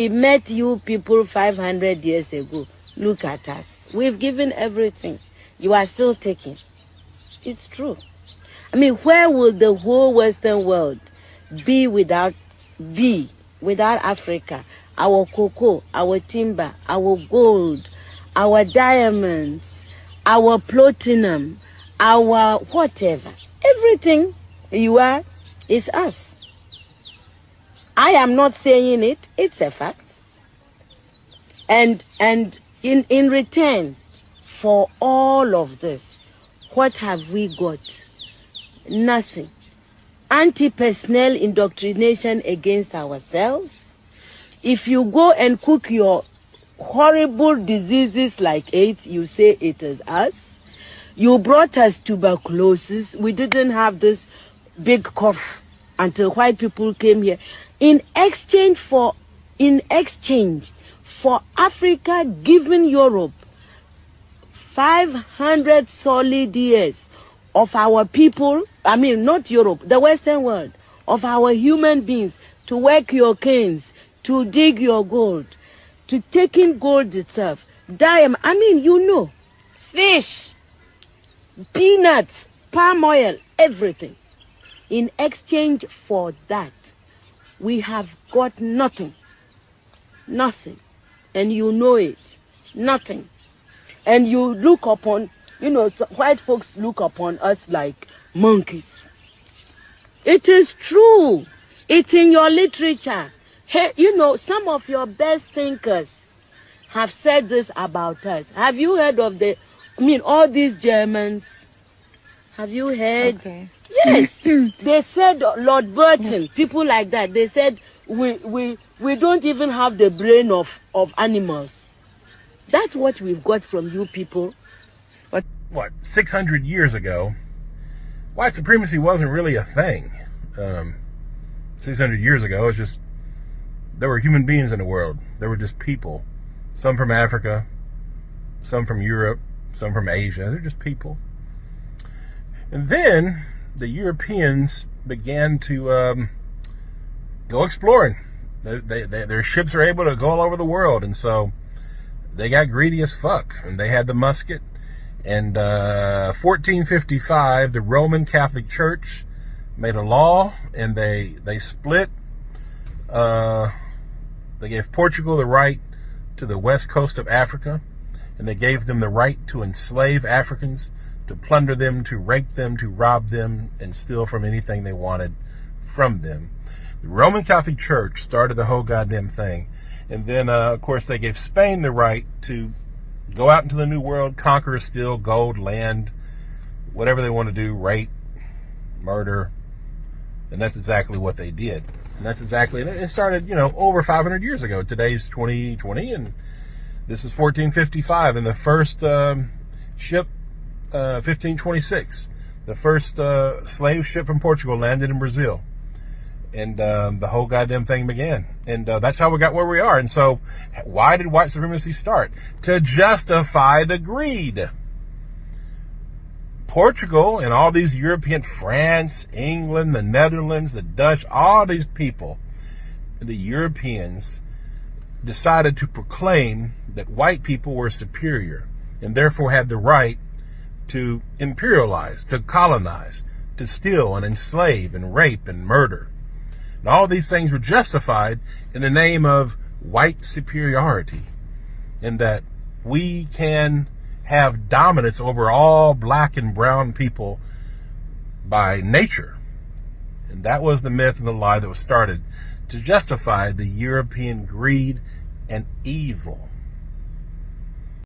We met you people 500 years ago. Look at us. We've given everything. You are still taking. It's true. I mean, where will the whole Western world be without Africa? Our cocoa, our timber, our gold, our diamonds, our platinum, our whatever. Everything you are is us. I am not saying it, it's a fact. And in return for all of this, what have we got? Nothing. Anti-personnel indoctrination against ourselves. If you go and cook your horrible diseases like AIDS, you say it is us. You brought us tuberculosis. We didn't have this big cough until white people came here. In exchange for Africa giving Europe 500 solid years of our people, I mean not Europe, the Western world, of our human beings to work your canes, to dig your gold, to take in gold itself, diamond, I mean, you know, fish, peanuts, palm oil, everything. In exchange for that, we have got nothing. Nothing. And you know it. Nothing. And you look upon, you know, white folks look upon us like monkeys. It is true. It's in your literature. Hey, you know, some of your best thinkers have said this about us. Have you heard of all these Germans? Have you heard? Okay. Yes. They said, Lord Burton, people like that, they said, we don't even have the brain of animals. That's what we've got from you people. What, 600 years ago, white supremacy wasn't really a thing. 600 years ago, it's just, there were human beings in the world. There were just people. Some from Africa, some from Europe, some from Asia. They're just people. And then the Europeans began to go exploring. Their ships are able to go all over the world, and so they got greedy as fuck. And they had the musket. And 1455, the Roman Catholic Church made a law, and they split. They gave Portugal the right to the west coast of Africa, and they gave them the right to enslave Africans, to plunder them, to rape them, to rob them, and steal from anything they wanted from them. The Roman Catholic Church started the whole goddamn thing. And then, of course, they gave Spain the right to go out into the New World, conquer, steal gold, land, whatever they want to do, rape, murder. And that's exactly what they did. And that's exactly, it started, you know, over 500 years ago. Today's 2020, and this is 1455. And the first ship, 1526, the first slave ship from Portugal landed in Brazil. And the whole goddamn thing began. And that's how we got where we are. And so why did white supremacy start? To justify the greed. Portugal and all these European, France, England, the Netherlands, the Dutch, all these people, the Europeans, decided to proclaim that white people were superior and therefore had the right to imperialize, to colonize, to steal and enslave and rape and murder. And all these things were justified in the name of white superiority, and that we can have dominance over all black and brown people by nature. And that was the myth and the lie that was started to justify the European greed and evil.